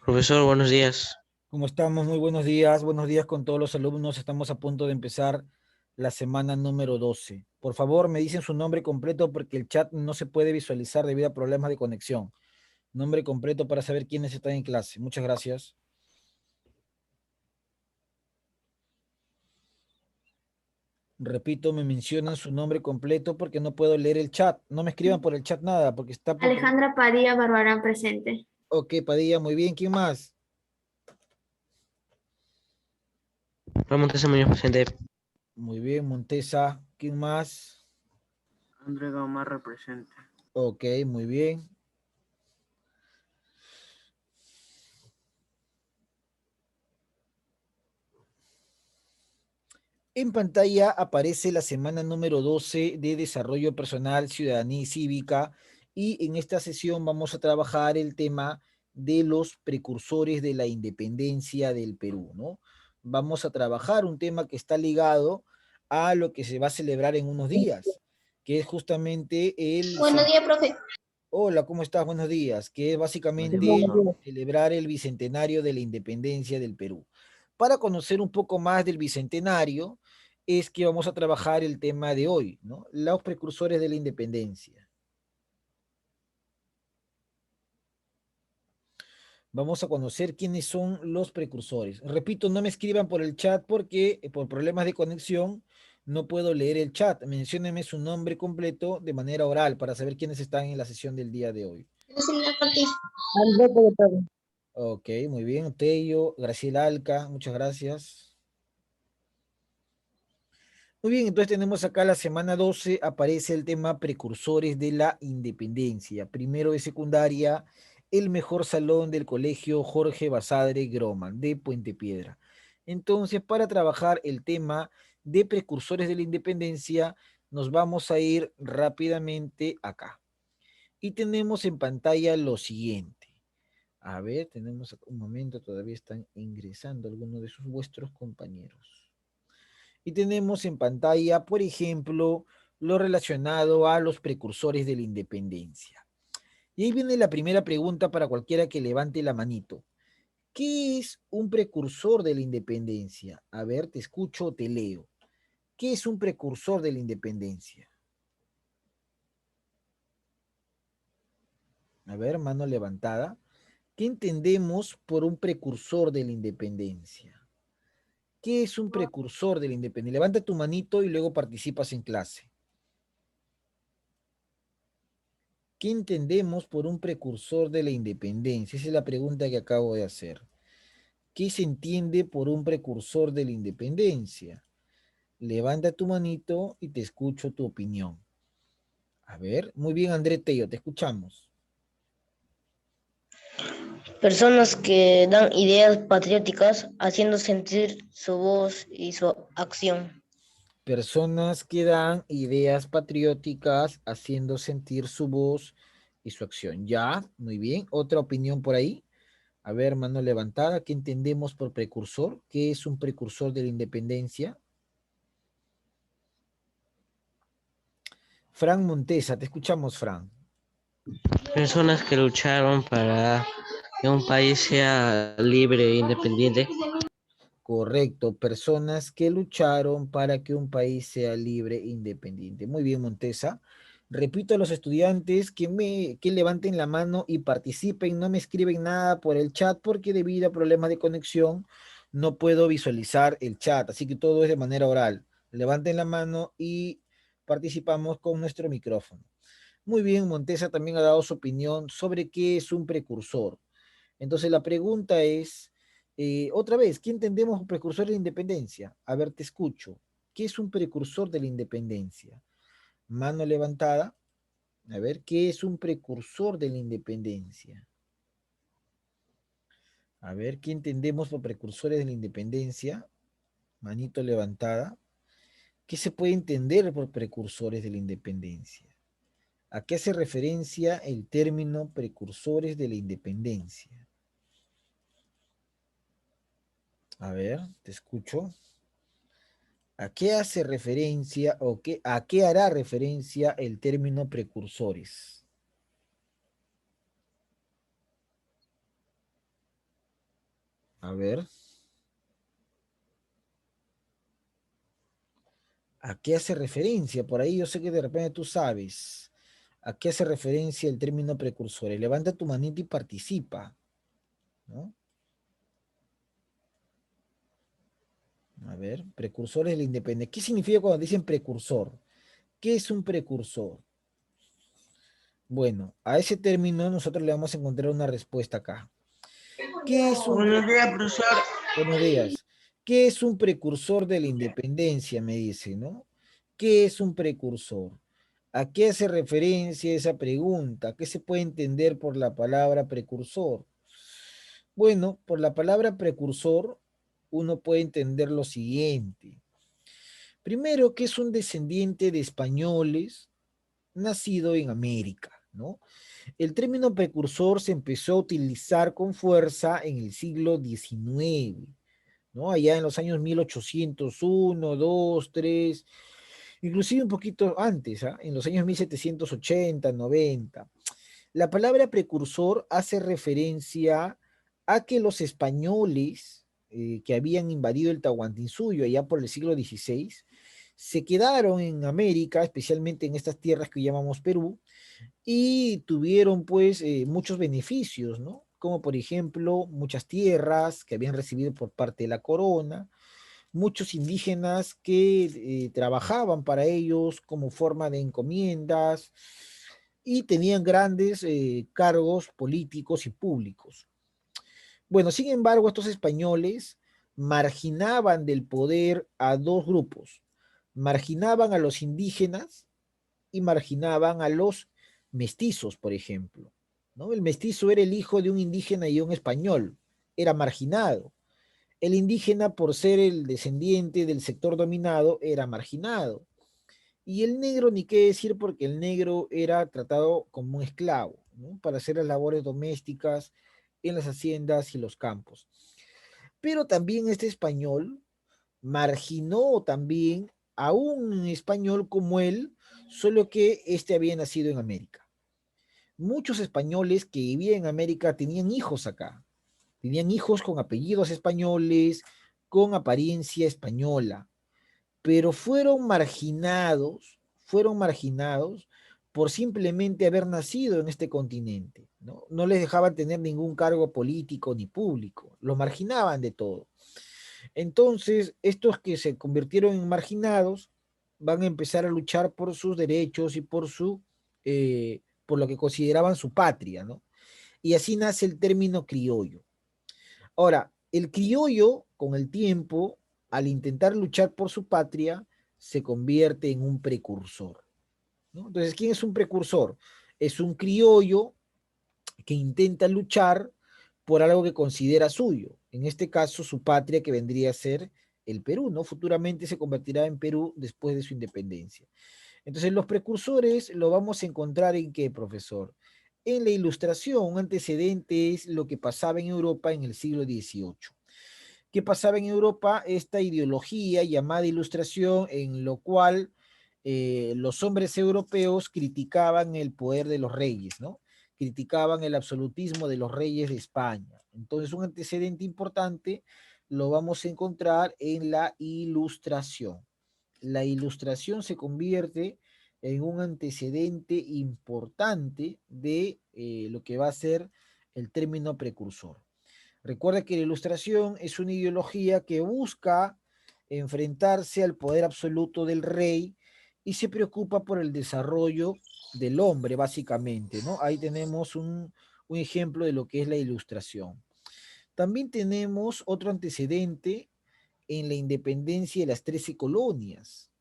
Profesor, buenos días. ¿Cómo estamos? Muy buenos días con todos los alumnos. Estamos a punto de empezar la semana número 12. Por favor, me dicen su nombre completo porque el chat no se puede visualizar debido a problemas de conexión. Nombre completo para saber quiénes están en clase. Muchas gracias. Repito, me mencionan su nombre completo porque no puedo leer el chat. No me escriban por el chat nada porque está por... Alejandra Padilla Barbarán presente. Ok, Padilla, muy bien. ¿Quién más? Ramón Tessa Muñoz presente. Muy bien, Montesa. ¿Quién más? André Gamarra presente. Ok, muy bien. En pantalla aparece la semana número 12 de Desarrollo Personal, Ciudadanía y Cívica, y en esta sesión vamos a trabajar el tema de los precursores de la independencia del Perú, ¿no? Vamos a trabajar un tema que está ligado a lo que se va a celebrar en unos días, que es justamente el... Buenos días, profe. Hola, ¿cómo estás? Buenos días. Que es Buen día, básicamente profesor. celebrar el bicentenario de la independencia del Perú. Para conocer un poco más del bicentenario, es que vamos a trabajar el tema de hoy, ¿no? Los precursores de la independencia. Vamos a conocer quiénes son los precursores. Repito, no me escriban por el chat porque por problemas de conexión no puedo leer el chat. Menciónenme su nombre completo de manera oral para saber quiénes están en la sesión del día de hoy. Ok, muy bien. Tello, Graciela Alca, muchas gracias. Muy bien, entonces tenemos acá la semana 12, aparece el tema precursores de la independencia. Primero de secundaria, el mejor salón del colegio Jorge Basadre Groman, de Puente Piedra. Entonces, para trabajar el tema de precursores de la independencia, nos vamos a ir rápidamente acá. Y tenemos en pantalla lo siguiente. A ver, tenemos un momento, todavía están ingresando algunos de sus vuestros compañeros. Y tenemos en pantalla, por ejemplo, lo relacionado a los precursores de la independencia. Y ahí viene la primera pregunta para cualquiera que levante la manito. ¿Qué es un precursor de la independencia? A ver, te escucho o te leo. ¿Qué es un precursor de la independencia? A ver, mano levantada. ¿Qué entendemos por un precursor de la independencia? ¿Qué es un precursor de la independencia? Levanta tu manito y luego participas en clase. ¿Qué entendemos por un precursor de la independencia? Esa es la pregunta que acabo de hacer. ¿Qué se entiende por un precursor de la independencia? Levanta tu manito y te escucho tu opinión. A ver, muy bien, André Tello, te escuchamos. Personas que dan ideas patrióticas haciendo sentir su voz y su acción. Personas que dan ideas patrióticas haciendo sentir su voz y su acción. Ya, muy bien. ¿Otra opinión por ahí? A ver, mano levantada, ¿qué entendemos por precursor? ¿Qué es un precursor de la independencia? Fran Montesa, te escuchamos, Fran. Personas que lucharon para que un país sea libre e independiente. Correcto, personas que lucharon para que un país sea libre e independiente. Muy bien, Montesa. Repito a los estudiantes que levanten la mano y participen, no me escriben nada por el chat porque debido a problemas de conexión no puedo visualizar el chat, así que todo es de manera oral. Levanten la mano y participamos con nuestro micrófono. Muy bien, Montesa también ha dado su opinión sobre qué es un precursor. Entonces la pregunta es, otra vez, ¿qué entendemos por precursor de la independencia? A ver, te escucho. ¿Qué es un precursor de la independencia? Mano levantada. A ver, ¿qué es un precursor de la independencia? A ver, ¿qué entendemos por precursores de la independencia? Manito levantada. ¿Qué se puede entender por precursores de la independencia? ¿A qué hace referencia el término precursores de la independencia? A ver, te escucho. ¿A qué hace referencia o a qué hará referencia el término precursores? A ver. ¿A qué hace referencia? Por ahí yo sé que de repente tú sabes. ¿A qué hace referencia el término precursores? Levanta tu manita y participa, ¿no? A ver, precursores de la independencia. ¿Qué significa cuando dicen precursor? ¿Qué es un precursor? Bueno, a ese término nosotros le vamos a encontrar una respuesta acá. ¿Qué es un Buenos días, profesor. Buenos días. ¿Qué es un precursor de la independencia? Me dice, ¿no? ¿Qué es un precursor? ¿A qué hace referencia esa pregunta? ¿Qué se puede entender por la palabra precursor? Bueno, por la palabra precursor uno puede entender lo siguiente. Primero, que es un descendiente de españoles nacido en América, ¿no? El término precursor se empezó a utilizar con fuerza en el siglo XIX, ¿no? Allá en los años 1801, 2, 3, inclusive un poquito antes, ¿ah? En los años 1780, 90. La palabra precursor hace referencia a que los españoles que habían invadido el Tahuantinsuyo allá por el siglo XVI se quedaron en América, especialmente en estas tierras que llamamos Perú, y tuvieron pues muchos beneficios, ¿no? Como por ejemplo muchas tierras que habían recibido por parte de la corona, muchos indígenas que trabajaban para ellos como forma de encomiendas y tenían grandes cargos políticos y públicos. Bueno, sin embargo, estos españoles marginaban del poder a dos grupos. Marginaban a los indígenas y marginaban a los mestizos, por ejemplo, ¿no? El mestizo era el hijo de un indígena y un español, era marginado. El indígena, por ser el descendiente del sector dominado, era marginado. Y el negro, ni qué decir, porque el negro era tratado como un esclavo, ¿no? Para hacer las labores domésticas en las haciendas y los campos. Pero también este español marginó también a un español como él, solo que este había nacido en América. Muchos españoles que vivían en América tenían hijos acá, tenían hijos con apellidos españoles, con apariencia española, pero fueron marginados por simplemente haber nacido en este continente, ¿no? No les dejaban tener ningún cargo político ni público, los marginaban de todo. Entonces, estos que se convirtieron en marginados van a empezar a luchar por sus derechos y por lo que consideraban su patria, ¿no? Y así nace el término criollo. Ahora, el criollo, con el tiempo, al intentar luchar por su patria, se convierte en un precursor, ¿no? Entonces, ¿quién es un precursor? Es un criollo que intenta luchar por algo que considera suyo. En este caso, su patria, que vendría a ser el Perú, ¿no? Futuramente se convertirá en Perú después de su independencia. Entonces, los precursores lo vamos a encontrar en qué, profesor. En la Ilustración, un antecedente es lo que pasaba en Europa en el siglo XVIII. ¿Qué pasaba en Europa? Esta ideología llamada Ilustración, en lo cual los hombres europeos criticaban el poder de los reyes, ¿no? Criticaban el absolutismo de los reyes de España. Entonces, un antecedente importante lo vamos a encontrar en la Ilustración. La Ilustración se convierte en un antecedente importante de lo que va a ser el término precursor. Recuerda que la Ilustración es una ideología que busca enfrentarse al poder absoluto del rey y se preocupa por el desarrollo del hombre, básicamente, ¿no? Ahí tenemos un ejemplo de lo que es la Ilustración. También tenemos otro antecedente en la independencia de las 13 colonias.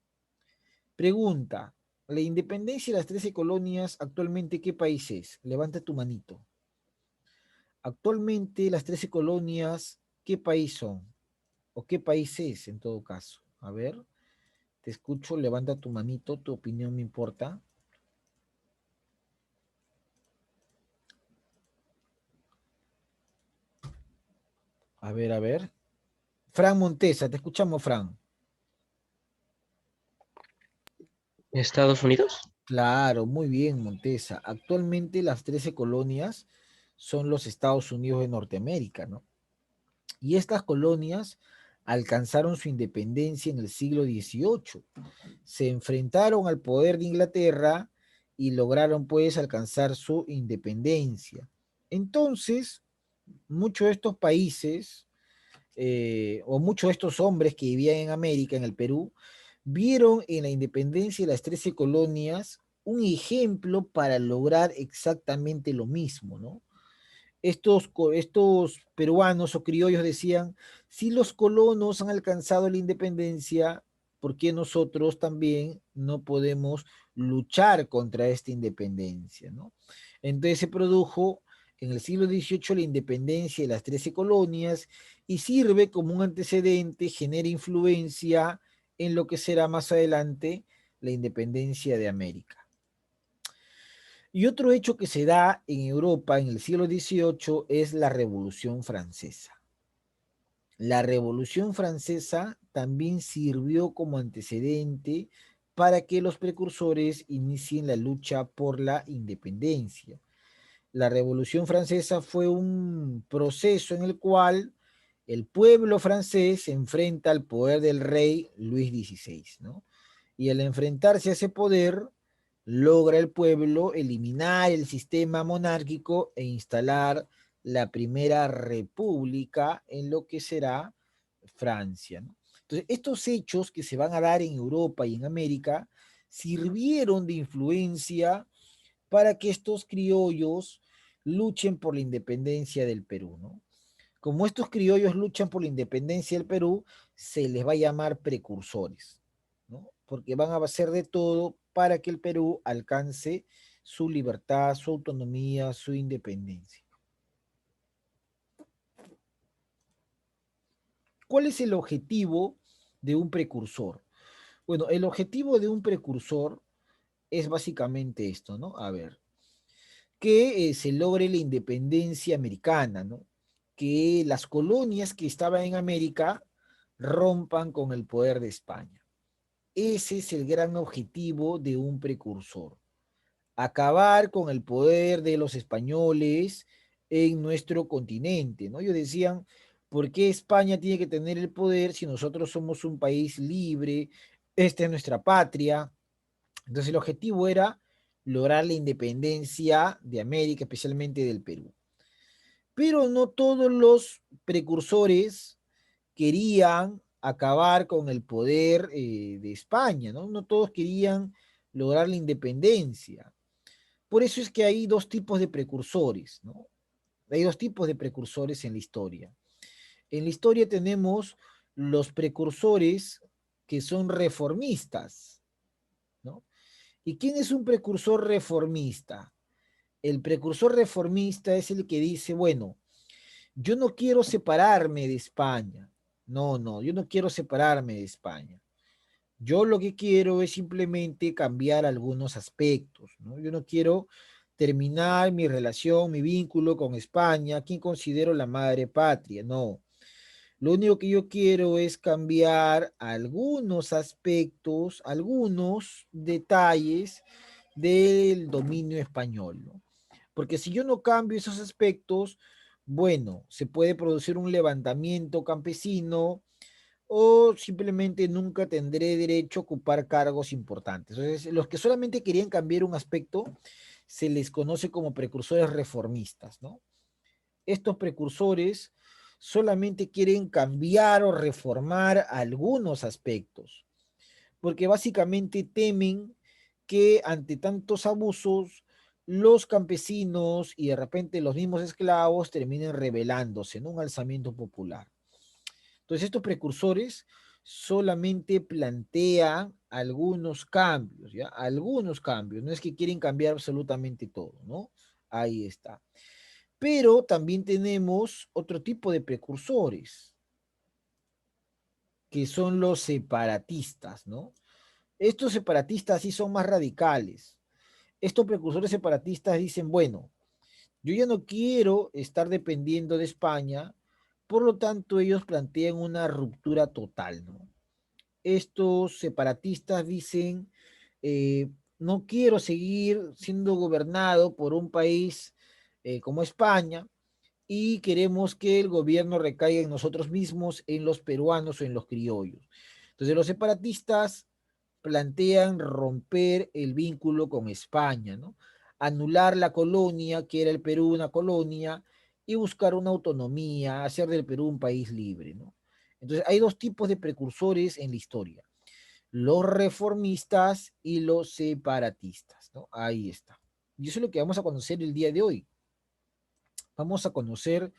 Pregunta, ¿la independencia de las 13 colonias actualmente qué país es? Levanta tu manito. Actualmente las 13 colonias, ¿qué país son? ¿O qué país es en todo caso? A ver, te escucho, levanta tu manito, tu opinión me importa. A ver, a ver. Fran Montesa, te escuchamos, Fran. ¿Estados Unidos? Claro, muy bien, Montesa. Actualmente las 13 colonias son los Estados Unidos de Norteamérica, ¿no? Y estas colonias alcanzaron su independencia en el siglo XVIII. Se enfrentaron al poder de Inglaterra y lograron pues alcanzar su independencia. Entonces, muchos de estos países, o muchos de estos hombres que vivían en América, en el Perú, vieron en la independencia de las 13 colonias un ejemplo para lograr exactamente lo mismo, ¿no? Estos peruanos o criollos decían, si los colonos han alcanzado la independencia, ¿por qué nosotros también no podemos luchar contra esta independencia, ¿no? Entonces se produjo en el siglo XVIII la independencia de las 13 colonias y sirve como un antecedente, genera influencia en lo que será más adelante la independencia de América. Y otro hecho que se da en Europa en el siglo XVIII es la Revolución Francesa. La Revolución Francesa también sirvió como antecedente para que los precursores inicien la lucha por la independencia. La Revolución Francesa fue un proceso en el cual el pueblo francés se enfrenta al poder del rey Luis XVI, ¿no? Y al enfrentarse a ese poder, logra el pueblo eliminar el sistema monárquico e instalar la primera república en lo que será Francia, ¿no? Entonces, estos hechos que se van a dar en Europa y en América sirvieron de influencia para que estos criollos luchen por la independencia del Perú, ¿no? Como estos criollos luchan por la independencia del Perú, se les va a llamar precursores, ¿no? Porque van a hacer de todo para que el Perú alcance su libertad, su autonomía, su independencia. ¿Cuál es el objetivo de un precursor? Bueno, el objetivo de un precursor es básicamente esto, ¿no? A ver, que se logre la independencia americana, ¿no? Que las colonias que estaban en América rompan con el poder de España. Ese es el gran objetivo de un precursor. Acabar con el poder de los españoles en nuestro continente, ¿no? Ellos decían, ¿por qué España tiene que tener el poder si nosotros somos un país libre? Esta es nuestra patria. Entonces el objetivo era lograr la independencia de América, especialmente del Perú. Pero no todos los precursores querían acabar con el poder de España, ¿no? No todos querían lograr la independencia. Por eso es que hay dos tipos de precursores, ¿no? Hay dos tipos de precursores en la historia. En la historia tenemos los precursores que son reformistas, ¿no? ¿Y quién es un precursor reformista? El precursor reformista es el que dice, bueno, yo no quiero separarme de España. No, no, yo no quiero separarme de España. Yo lo que quiero es simplemente cambiar algunos aspectos, ¿no? Yo no quiero terminar mi relación, mi vínculo con España, a quien considero la madre patria, no. Lo único que yo quiero es cambiar algunos aspectos, algunos detalles del dominio español, ¿no? Porque si yo no cambio esos aspectos, bueno, se puede producir un levantamiento campesino o simplemente nunca tendré derecho a ocupar cargos importantes. Entonces, los que solamente querían cambiar un aspecto se les conoce como precursores reformistas, ¿no? Estos precursores solamente quieren cambiar o reformar algunos aspectos, porque básicamente temen que ante tantos abusos los campesinos y de repente los mismos esclavos terminen rebelándose en un alzamiento popular. Entonces estos precursores solamente plantean algunos cambios, ¿ya? Algunos cambios, no es que quieren cambiar absolutamente todo, ¿no? Ahí está. Pero también tenemos otro tipo de precursores, que son los separatistas, ¿no? Estos separatistas sí son más radicales. Estos precursores separatistas dicen, bueno, yo ya no quiero estar dependiendo de España, por lo tanto ellos plantean una ruptura total, ¿no? Estos separatistas dicen, no quiero seguir siendo gobernado por un país como España, y queremos que el gobierno recaiga en nosotros mismos, en los peruanos o en los criollos. Entonces los separatistas plantean romper el vínculo con España, ¿no? Anular la colonia, que era el Perú una colonia, y buscar una autonomía, hacer del Perú un país libre, ¿no? Entonces hay dos tipos de precursores en la historia, los reformistas y los separatistas, ¿no? Ahí está. Y eso es lo que vamos a conocer el día de hoy. Vamos a conocer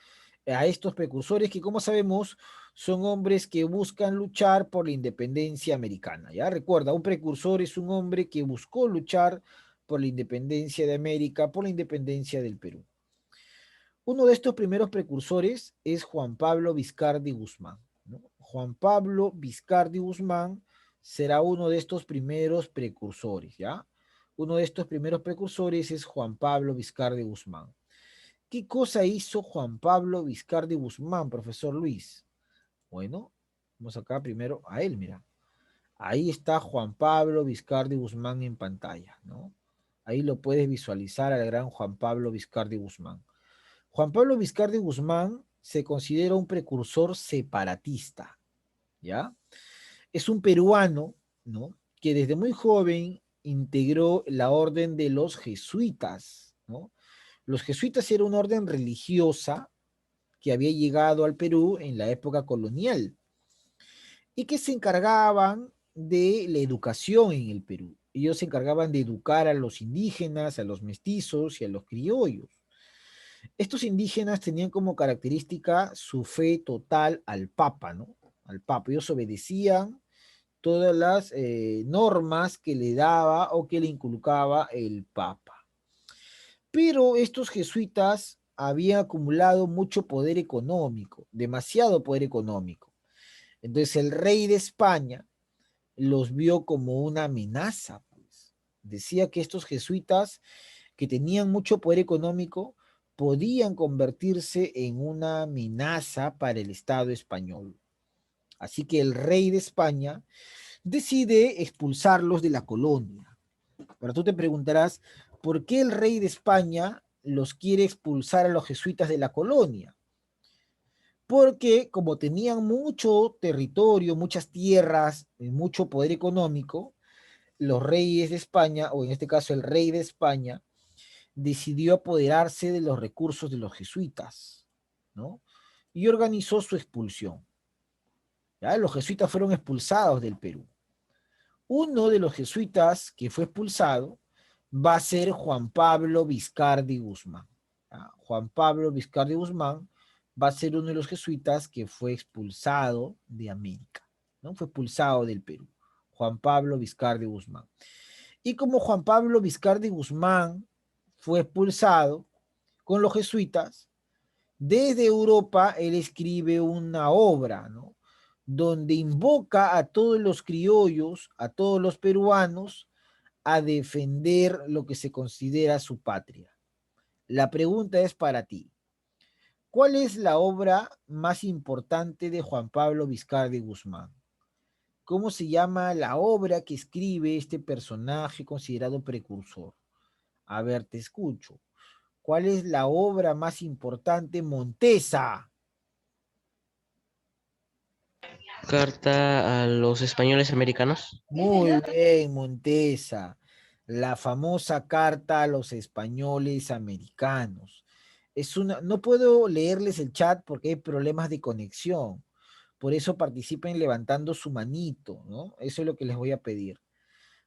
a estos precursores que, como sabemos, son hombres que buscan luchar por la independencia americana, ¿ya? Recuerda, un precursor es un hombre que buscó luchar por la independencia de América, por la independencia del Perú. Uno de estos primeros precursores es Juan Pablo Viscardi Guzmán, ¿no? Juan Pablo Viscardi Guzmán será uno de estos primeros precursores, ¿ya? Uno de estos primeros precursores es Juan Pablo Viscardi Guzmán. ¿Qué cosa hizo Juan Pablo Viscardi Guzmán, profesor Luis? Bueno, vamos acá primero a él, mira. Ahí está Juan Pablo Viscardi Guzmán en pantalla, ¿no? Ahí lo puedes visualizar al gran Juan Pablo Viscardi Guzmán. Juan Pablo Viscardi Guzmán se considera un precursor separatista, ¿ya? Es un peruano, ¿no? Que desde muy joven integró la orden de los jesuitas, ¿no? Los jesuitas era una orden religiosa que había llegado al Perú en la época colonial y que se encargaban de la educación en el Perú. Ellos se encargaban de educar a los indígenas, a los mestizos y a los criollos. Estos indígenas tenían como característica su fe total al Papa, ¿no? Al Papa. Ellos obedecían todas las normas que le daba o que le inculcaba el Papa. Pero estos jesuitas habían acumulado mucho poder económico, demasiado poder económico. Entonces el rey de España los vio como una amenaza, pues. Decía que estos jesuitas que tenían mucho poder económico podían convertirse en una amenaza para el Estado español. Así que el rey de España decide expulsarlos de la colonia. Ahora tú te preguntarás, ¿por qué el rey de España los quiere expulsar a los jesuitas de la colonia? Porque como tenían mucho territorio, muchas tierras, y mucho poder económico, los reyes de España, o en este caso el rey de España, decidió apoderarse de los recursos de los jesuitas, ¿no? Y organizó su expulsión. ¿Ya? Los jesuitas fueron expulsados del Perú. Uno de los jesuitas que fue expulsado va a ser Juan Pablo Viscardi Guzmán. ¿Ya? Juan Pablo Viscardi Guzmán va a ser uno de los jesuitas que fue expulsado de América, ¿no? Fue expulsado del Perú. Juan Pablo Viscardi Guzmán. Y como Juan Pablo Viscardi Guzmán fue expulsado con los jesuitas, desde Europa él escribe una obra, ¿no? Donde invoca a todos los criollos, a todos los peruanos, a defender lo que se considera su patria. La pregunta es para ti. ¿Cuál es la obra más importante de Juan Pablo Viscardi Guzmán? ¿Cómo se llama la obra que escribe este personaje considerado precursor? A ver, te escucho. ¿Cuál es la obra más importante? Montesa. Carta a los españoles americanos. Muy bien, Montesa. La famosa carta a los españoles americanos. No puedo leerles el chat porque hay problemas de conexión. Por eso participen levantando su manito, ¿no? Eso es lo que les voy a pedir.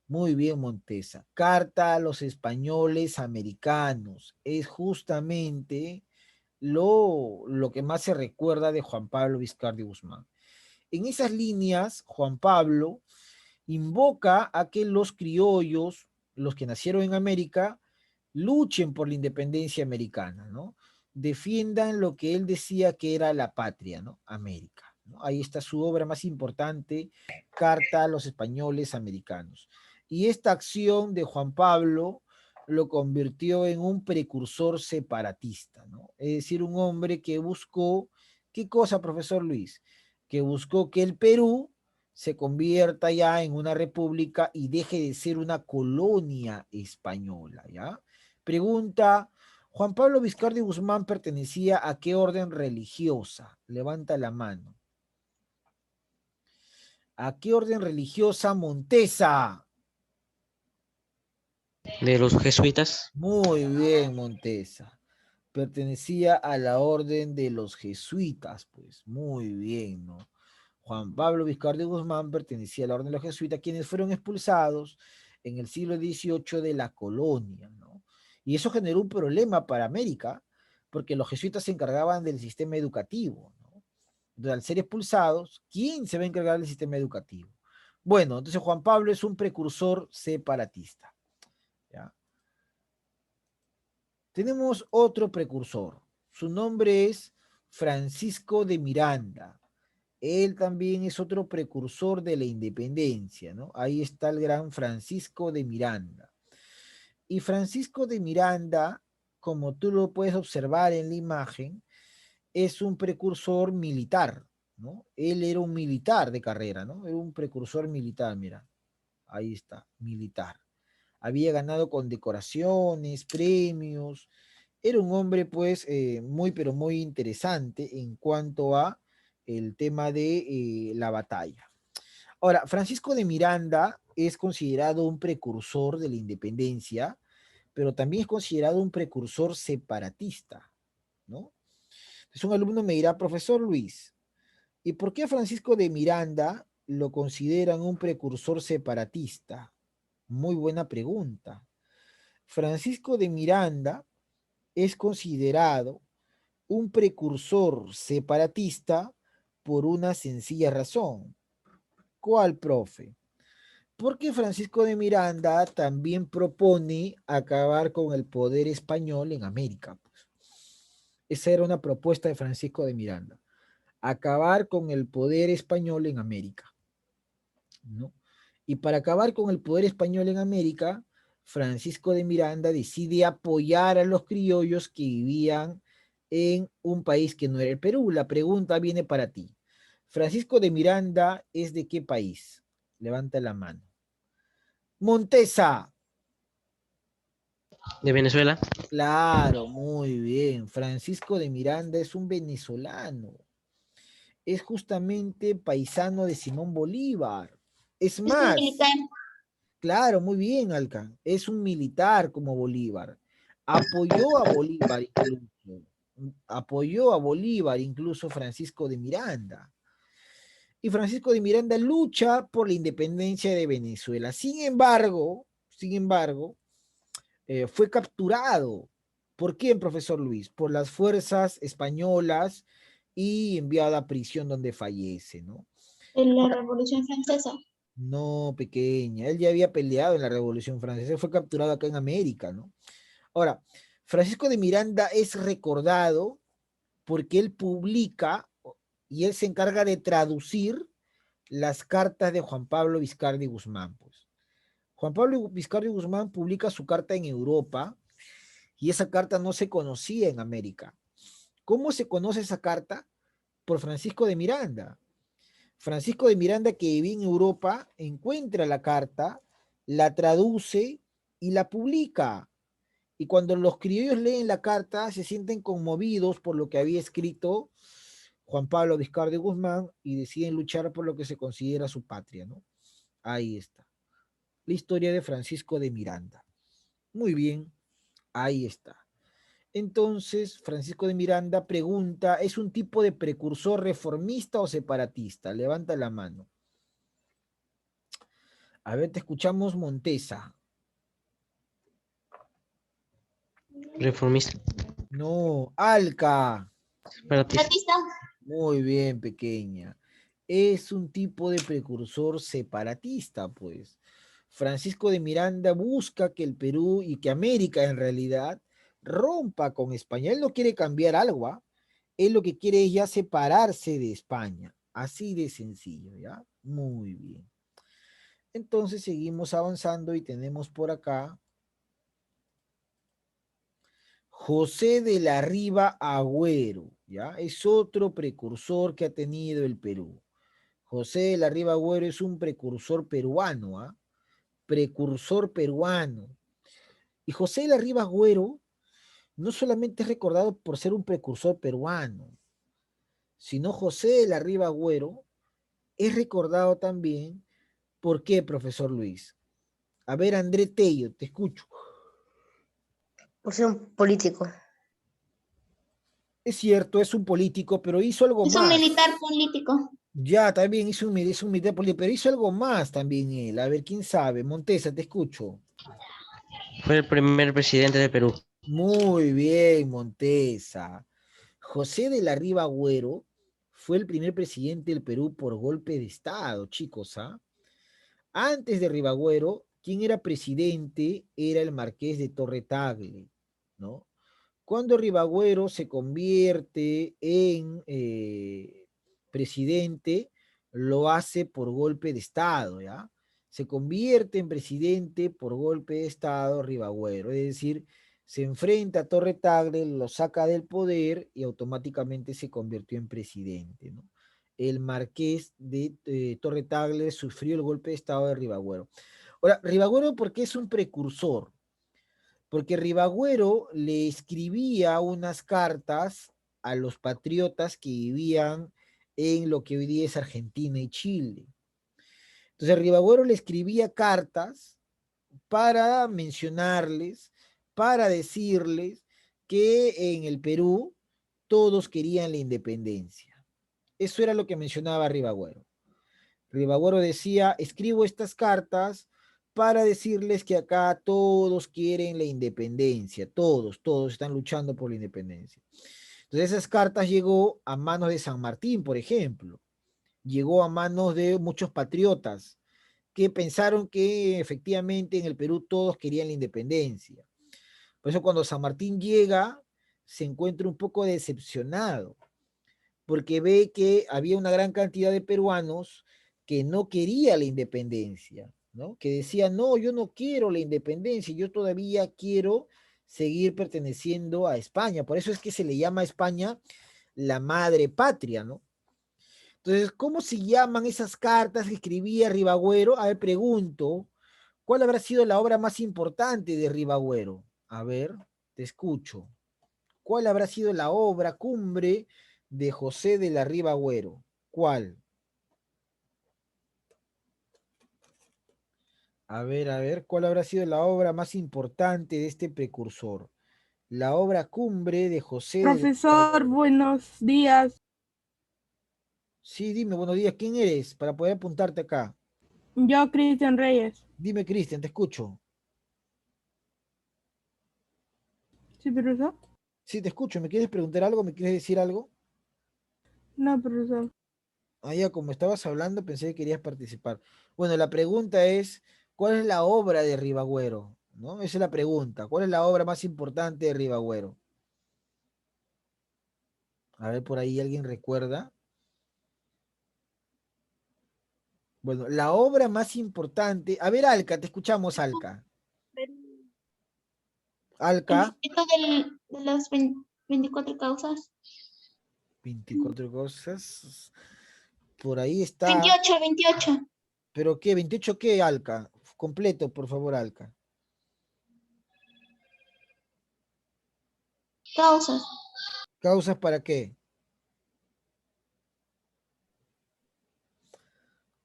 Muy bien, Montesa. Carta a los españoles americanos. Es justamente lo que más se recuerda de Juan Pablo Viscardi Guzmán. En esas líneas, Juan Pablo invoca a que los criollos, los que nacieron en América, luchen por la independencia americana, ¿no? Defiendan lo que él decía que era la patria, ¿no? América, ¿no? Ahí está su obra más importante, Carta a los españoles americanos. Y esta acción de Juan Pablo lo convirtió en un precursor separatista, ¿no? Es decir, un hombre que buscó, ¿qué cosa, profesor Luis? Que buscó que el Perú se convierta ya en una república y deje de ser una colonia española, ¿ya? Pregunta Juan Pablo Vizcarra y Guzmán pertenecía a qué orden religiosa? Levanta la mano. ¿A qué orden religiosa? Montesa. De los jesuitas. Muy bien, Montesa. Pertenecía a la orden de los jesuitas, pues. Muy bien, ¿no? Juan Pablo Vizcarra y Guzmán pertenecía a la orden de los jesuitas, quienes fueron expulsados en el siglo XVIII de la colonia, ¿no? Y eso generó un problema para América, porque los jesuitas se encargaban del sistema educativo, ¿no? Entonces, al ser expulsados, ¿quién se va a encargar del sistema educativo? Bueno, entonces Juan Pablo es un precursor separatista, ¿ya? Tenemos otro precursor. Su nombre es Francisco de Miranda. Él también es otro precursor de la independencia, ¿no? Ahí está el gran Francisco de Miranda. Y Francisco de Miranda, como tú lo puedes observar en la imagen, es un precursor militar, ¿no? Él era un militar de carrera, ¿no? Era un precursor militar, mira. Ahí está, militar. Había ganado condecoraciones, premios. Era un hombre, pues, muy, pero muy interesante en cuanto a el tema de la batalla. Ahora, Francisco de Miranda es considerado un precursor de la independencia, pero también es considerado un precursor separatista, ¿no? Entonces un alumno me dirá, profesor Luis, ¿y por qué a Francisco de Miranda lo consideran un precursor separatista? Muy buena pregunta. Francisco de Miranda es considerado un precursor separatista por una sencilla razón. ¿Cuál, profe? Porque Francisco de Miranda también propone acabar con el poder español en América, pues. Esa era una propuesta de Francisco de Miranda, acabar con el poder español en América, ¿no? Y para acabar con el poder español en América, Francisco de Miranda decide apoyar a los criollos que vivían en un país que no era el Perú. La pregunta viene para ti. Francisco de Miranda es de qué país? Levanta la mano. Montesa. De Venezuela. Claro, muy bien. Francisco de Miranda es un venezolano. Es justamente paisano de Simón Bolívar. Es Es un más, militar. claro, muy bien, Alcan. Es un militar como Bolívar. Apoyó a Bolívar incluso. Apoyó a Bolívar incluso Francisco de Miranda. Y Francisco de Miranda lucha por la independencia de Venezuela. Sin embargo, fue capturado. ¿Por quién, profesor Luis? Por las fuerzas españolas y enviado a prisión donde fallece, ¿no? En la Revolución Francesa. No, pequeña. Él ya había peleado en la Revolución Francesa, fue capturado acá en América, ¿no? Ahora, Francisco de Miranda es recordado porque él publica y él se encarga de traducir las cartas de Juan Pablo Vizcarra y Guzmán, pues. Juan Pablo Vizcarra y Guzmán publica su carta en Europa y esa carta no se conocía en América. ¿Cómo se conoce esa carta? Por Francisco de Miranda. Francisco de Miranda, que vivía en Europa, encuentra la carta, la traduce y la publica. Y cuando los criollos leen la carta, se sienten conmovidos por lo que había escrito Juan Pablo Vizcarra de Guzmán y deciden luchar por lo que se considera su patria, ¿no? Ahí está. La historia de Francisco de Miranda. Muy bien, ahí está. Entonces, Francisco de Miranda pregunta, ¿es un tipo de precursor reformista o separatista? Levanta la mano. A ver, te escuchamos, Montesa. Reformista. No, Alca. Separatista. Separatista. Muy bien, pequeña. Es un tipo de precursor separatista, pues. Francisco de Miranda busca que el Perú y que América en realidad rompa con España. Él no quiere cambiar algo, ¿ah? Él lo que quiere es ya separarse de España. Así de sencillo, ¿ya? Muy bien. Entonces seguimos avanzando y tenemos por acá José de la Riva Agüero, ¿ya? Es otro precursor que ha tenido el Perú. José de la Riva Agüero es un precursor peruano, ¿ah? Precursor peruano. Y José de la Riva Agüero no solamente es recordado por ser un precursor peruano, sino José de la Riva Agüero es recordado también. ¿Por qué, profesor Luis? A ver, André Tello, te escucho. Por ser un político. Es cierto, es un político, pero hizo algo Es un más. militar político. Ya, también hizo un militar político, pero hizo algo más también él. A ver, ¿quién sabe? Montesa, te escucho. Fue el primer presidente de Perú. Muy bien, Montesa. José de la Riva Agüero fue el primer presidente del Perú por golpe de Estado, chicos, ¿ah? Antes de Ribagüero, quien era presidente era el marqués de Torre Tagle, ¿no? Cuando Ribagüero se convierte en presidente, lo hace por golpe de Estado, ¿ya? Se convierte en presidente por golpe de Estado Ribagüero, es decir, se enfrenta a Torre Tagle, lo saca del poder y automáticamente se convirtió en presidente, ¿no? El marqués de Torre Tagle sufrió el golpe de Estado de Ribagüero. Ahora, Ribagüero, ¿por qué es un precursor? Porque Ribagüero le escribía unas cartas a los patriotas que vivían en lo que hoy día es Argentina y Chile. Entonces Ribagüero le escribía cartas para mencionarles, para decirles que en el Perú todos querían la independencia. Eso era lo que mencionaba Ribagüero. Ribagüero decía, escribo estas cartas para decirles que acá todos quieren la independencia, todos están luchando por la independencia. Entonces esas cartas llegó a manos de San Martín, por ejemplo, llegó a manos de muchos patriotas que pensaron que efectivamente en el Perú todos querían la independencia. Por eso cuando San Martín llega, se encuentra un poco decepcionado, porque ve que había una gran cantidad de peruanos que no quería la independencia, ¿no? Que decían, no, yo no quiero la independencia, yo todavía quiero seguir perteneciendo a España. Por eso es que se le llama a España la madre patria, ¿no? Entonces, ¿cómo se llaman esas cartas que escribía Ribagüero? A ver, pregunto, ¿cuál habrá sido la obra más importante de Ribagüero? A ver, te escucho. ¿Cuál habrá sido la obra cumbre de José de la Riva Agüero? ¿Cuál? A ver, ¿cuál habrá sido la obra más importante de este precursor? La obra cumbre de José de la Riva Profesor, Agüero. buenos días. Sí, dime, buenos días, ¿quién eres? Para poder apuntarte acá. Yo, Cristian Reyes. Dime, Cristian, te escucho. ¿Sí, profesor? Sí, te escucho. ¿Me quieres preguntar algo? ¿Me quieres decir algo? No, profesor. Ah, ya, como estabas hablando, pensé que querías participar. Bueno, la pregunta es, ¿cuál es la obra de Ribagüero? ¿No? Esa es la pregunta. ¿Cuál es la obra más importante de Ribagüero? A ver, por ahí alguien recuerda. Bueno, la obra más importante. A ver, Alca, te escuchamos, Alca. El Alca, escrito de las 24 causas. 24 cosas. Por ahí está. 28, 28 ¿Pero qué? ¿28 qué, Alca? Completo, por favor, Alca. causas. ¿Causas para qué?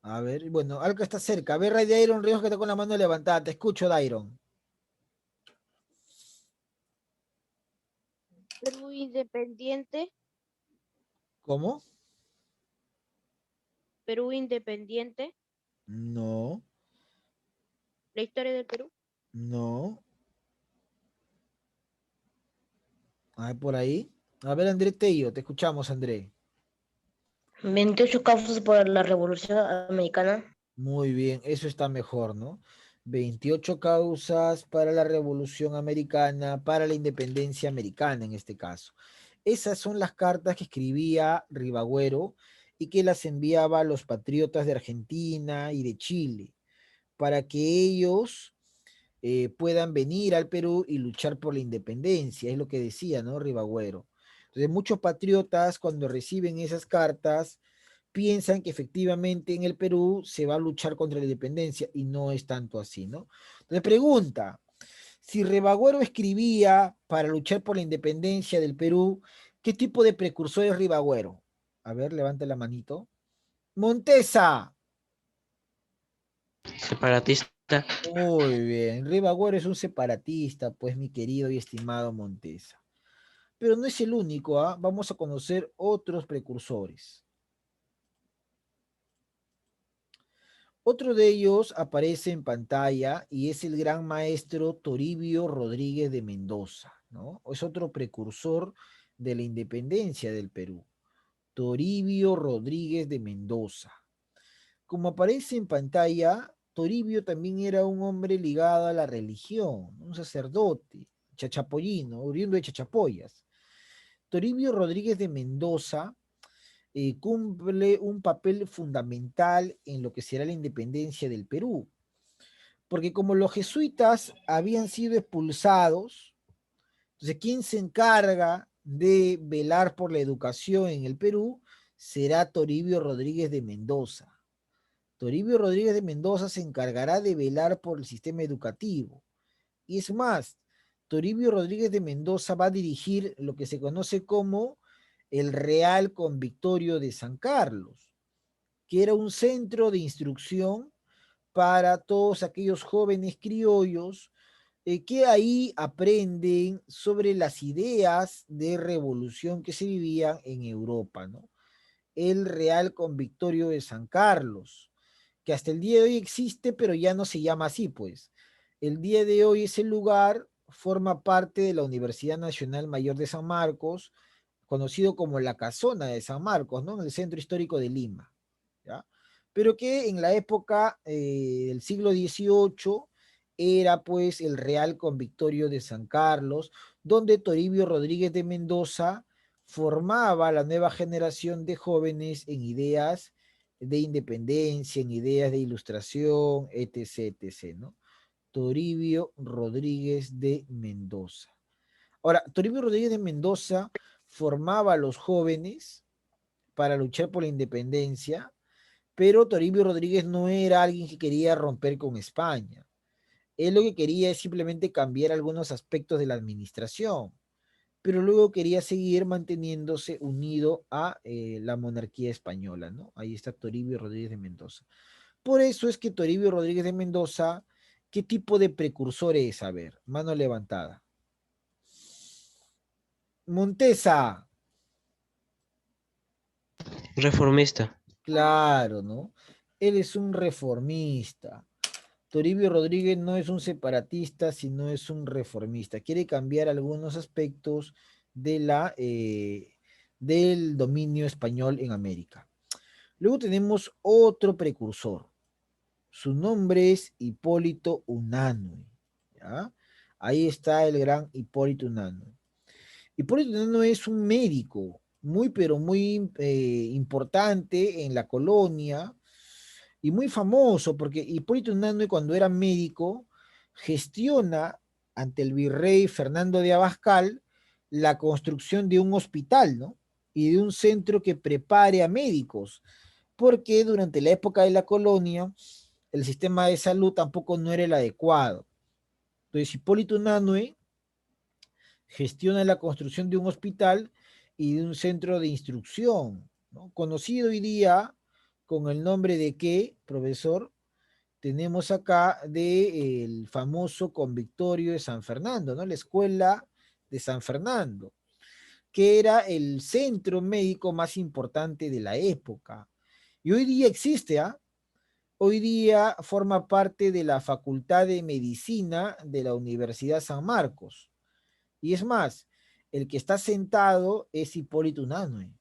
A ver, bueno, Alca está cerca. A ver, Ray Dairon Ríos que está con la mano levantada. Te escucho, Dairon. Perú independiente, ¿Cómo? Perú independiente, No, la historia del Perú. no. A ver, por ahí. A ver, André Tello, te escuchamos, André. 28 causas por la Revolución Americana. Muy bien, eso está mejor, ¿no? 28 causas para la Revolución Americana, para la independencia americana en este caso. Esas son las cartas que escribía Ribagüero y que las enviaba a los patriotas de Argentina y de Chile para que ellos puedan venir al Perú y luchar por la independencia, es lo que decía, ¿no? Ribagüero. Entonces, muchos patriotas cuando reciben esas cartas piensan que efectivamente en el Perú se va a luchar contra la independencia y no es tanto así, ¿no? Entonces, pregunta, Si Ribagüero escribía para luchar por la independencia del Perú, ¿qué tipo de precursor es Ribagüero? A ver, levante la manito. Montesa. Separatista. Muy bien. Ribagüero es un separatista, pues mi querido y estimado Montesa. Pero no es el único, ¿ah? Vamos a conocer otros precursores. Otro de ellos aparece en pantalla y es el gran maestro Toribio Rodríguez de Mendoza, ¿no? Es otro precursor de la independencia del Perú. Toribio Rodríguez de Mendoza. Como aparece en pantalla, Toribio también era un hombre ligado a la religión, un sacerdote, chachapoyino, oriundo de Chachapoyas. Toribio Rodríguez de Mendoza cumple un papel fundamental en lo que será la independencia del Perú, porque como los jesuitas habían sido expulsados, entonces quien se encarga de velar por la educación en el Perú será Toribio Rodríguez de Mendoza. Toribio Rodríguez de Mendoza se encargará de velar por el sistema educativo. Y es más, Toribio Rodríguez de Mendoza va a dirigir lo que se conoce como el Real Convictorio de San Carlos, que era un centro de instrucción para todos aquellos jóvenes criollos que ahí aprenden sobre las ideas de revolución que se vivían en Europa, ¿no? El Real Convictorio de San Carlos, que hasta el día de hoy existe, pero ya no se llama así, pues. El día de hoy ese lugar forma parte de la Universidad Nacional Mayor de San Marcos, conocido como la Casona de San Marcos, ¿no? En el centro histórico de Lima, ¿ya? Pero que en la época del siglo XVIII era pues el Real Convictorio de San Carlos, donde Toribio Rodríguez de Mendoza formaba la nueva generación de jóvenes en ideas de independencia, en ideas de ilustración, etc., etc., ¿no? Toribio Rodríguez de Mendoza. Ahora, Toribio Rodríguez de Mendoza formaba a los jóvenes para luchar por la independencia, pero Toribio Rodríguez no era alguien que quería romper con España. Él lo que quería es simplemente cambiar algunos aspectos de la administración, pero luego quería seguir manteniéndose unido a la monarquía española, ¿no? Ahí está Toribio Rodríguez de Mendoza. Por eso es que Toribio Rodríguez de Mendoza, ¿qué tipo de precursor es? A ver, mano levantada. Montesa, Reformista. claro, ¿no? Él es un reformista. Toribio Rodríguez no es un separatista, sino es un reformista. Quiere cambiar algunos aspectos de del dominio español en América. Luego tenemos otro precursor. Su nombre es Hipólito Unanue, ¿ya? Ahí está el gran Hipólito Unanue. Hipólito Unanue es un médico muy, pero muy importante en la colonia y muy famoso, porque Hipólito Unanue, cuando era médico, gestiona ante el virrey Fernando de Abascal la construcción de un hospital, ¿no? Y de un centro que prepare a médicos, porque durante la época de la colonia el sistema de salud tampoco no era el adecuado. Entonces Hipólito Unanue gestiona la construcción de un hospital y de un centro de instrucción, ¿no? Conocido hoy día con el nombre de ¿qué, profesor? Tenemos acá del famoso convictorio de San Fernando, ¿no? La escuela de San Fernando, que era el centro médico más importante de la época. Y hoy día existe, ¿ah? Hoy día forma parte de la Facultad de Medicina de la Universidad San Marcos. Y es más, el que está sentado es Hipólito Unanue.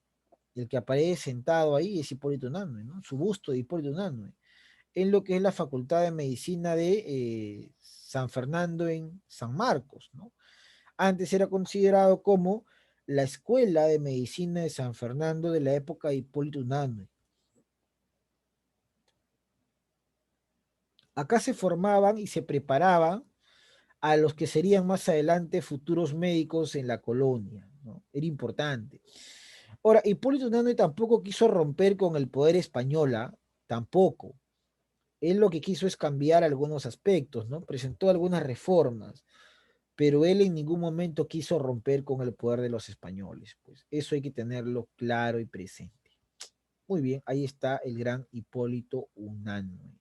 El que aparece sentado ahí es Hipólito Unanue, ¿no? Su busto de Hipólito Unanue, en lo que es la Facultad de Medicina de San Fernando en San Marcos, ¿no? Antes era considerado como la Escuela de Medicina de San Fernando de la época de Hipólito Unanue. Acá se formaban y se preparaban a los que serían más adelante futuros médicos en la colonia, ¿no? Era importante. Ahora, Hipólito Unanue tampoco quiso romper con el poder español, tampoco. Él lo que quiso es cambiar algunos aspectos, ¿no? Presentó algunas reformas. pero él en ningún momento quiso romper con el poder de los españoles. Pues eso hay que tenerlo claro y presente. Muy bien, ahí está el gran Hipólito Unanue,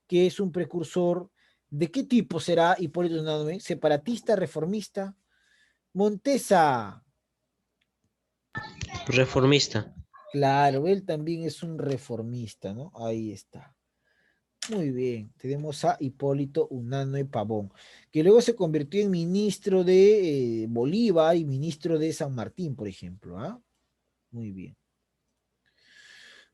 que es un precursor. ¿De qué tipo será Hipólito Unanue? ¿Separatista, reformista? Montesa. Reformista. Claro, él también es un reformista, ¿no? Ahí está. Muy bien, tenemos a Hipólito Unanue Pavón, que luego se convirtió en ministro de Bolívar y ministro de San Martín, por ejemplo. ¿Ah? Muy bien.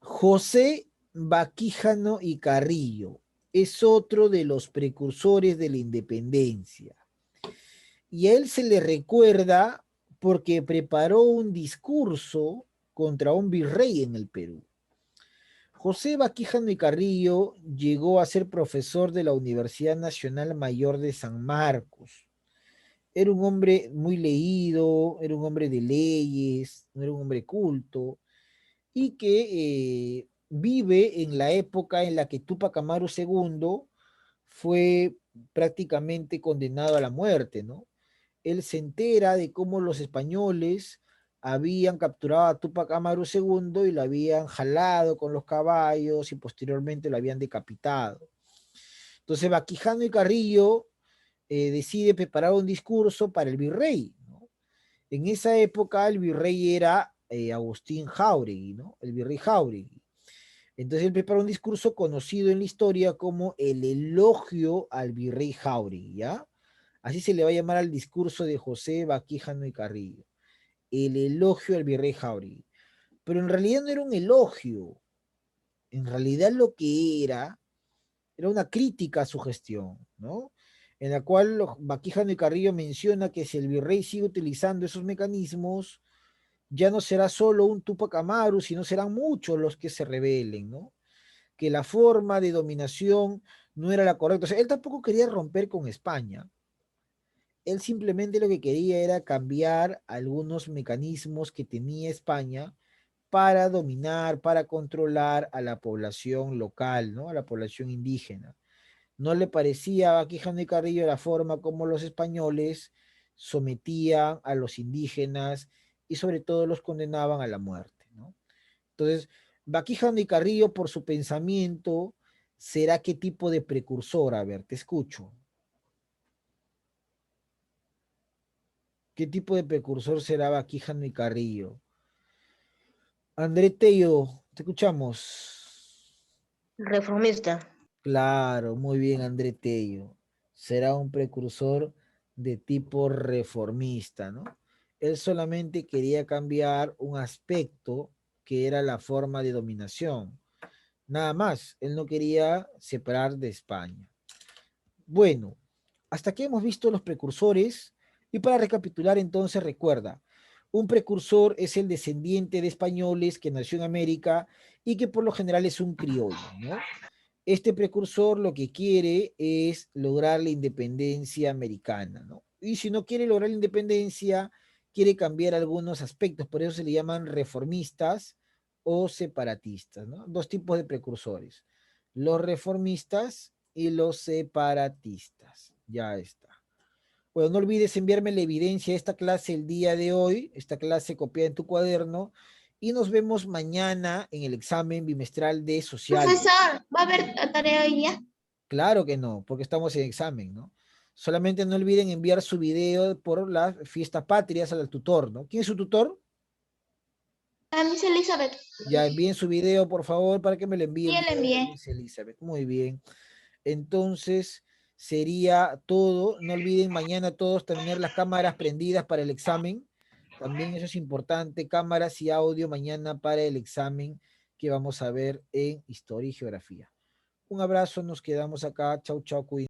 José Baquíjano y Carrillo es otro de los precursores de la independencia. Y a él se le recuerda porque preparó un discurso contra un virrey en el Perú. José Baquíjano y Carrillo llegó a ser profesor de la Universidad Nacional Mayor de San Marcos. Era un hombre muy leído, era un hombre de leyes, era un hombre culto, y que vive en la época en la que Túpac Amaru II fue prácticamente condenado a la muerte, ¿no? Él se entera de cómo los españoles habían capturado a Túpac Amaru II y lo habían jalado con los caballos y posteriormente lo habían decapitado. Entonces Baquijano y Carrillo decide preparar un discurso para el virrey, ¿no? En esa época el virrey era Agustín Jáuregui, ¿no? El virrey Jáuregui. Entonces él prepara un discurso conocido en la historia como el elogio al virrey Jáuregui, ¿ya? Así se le va a llamar al discurso de José Baquíjano y Carrillo. El elogio al virrey Jáuregui. Pero en realidad no era un elogio. En realidad lo que era una crítica a su gestión, ¿no? En la cual Baquíjano y Carrillo menciona que si el virrey sigue utilizando esos mecanismos, ya no será solo un Túpac Amaru, sino serán muchos los que se rebelen, ¿no? Que la forma de dominación no era la correcta. O sea, él tampoco quería romper con España. Él simplemente lo que quería era cambiar algunos mecanismos que tenía España para dominar, para controlar a la población local, ¿no? A la población indígena. No le parecía a Baquijano y Carrillo la forma como los españoles sometían a los indígenas y sobre todo los condenaban a la muerte, ¿no? Entonces, Baquijano y Carrillo, por su pensamiento, ¿será qué tipo de precursor? A ver, te escucho. ¿Qué tipo de precursor será Baquijano y Carrillo? André Tello, te escuchamos. Reformista. Claro, muy bien, André Tello. Será un precursor de tipo reformista, ¿no? Él solamente quería cambiar un aspecto que era la forma de dominación. Nada más, él no quería separar de España. Bueno, hasta aquí hemos visto los precursores y para recapitular entonces recuerda, un precursor es el descendiente de españoles que nació en América y que por lo general es un criollo, ¿no? Este precursor lo que quiere es lograr la independencia americana, ¿no? Y si no quiere lograr la independencia, quiere cambiar algunos aspectos, por eso se le llaman reformistas o separatistas, ¿no? Dos tipos de precursores, los reformistas y los separatistas. Ya está. Bueno, no olvides enviarme la evidencia de esta clase el día de hoy, esta clase copiada en tu cuaderno, y nos vemos mañana en el examen bimestral de sociales. Profesor, ¿va a haber tarea hoy día? Claro que no, porque estamos en examen, ¿no? Solamente no olviden enviar su video por las fiestas patrias al tutor, ¿no? ¿Quién es su tutor? A Miss Elizabeth. Ya envíen su video, por favor, para que me lo envíen. Sí, ya lo envié. Miss Elizabeth. Muy bien. Entonces, sería todo. No olviden mañana todos tener las cámaras prendidas para el examen. También eso es importante, cámaras y audio mañana para el examen que vamos a ver en Historia y Geografía. Un abrazo, nos quedamos acá. Chau, chau, cuídense.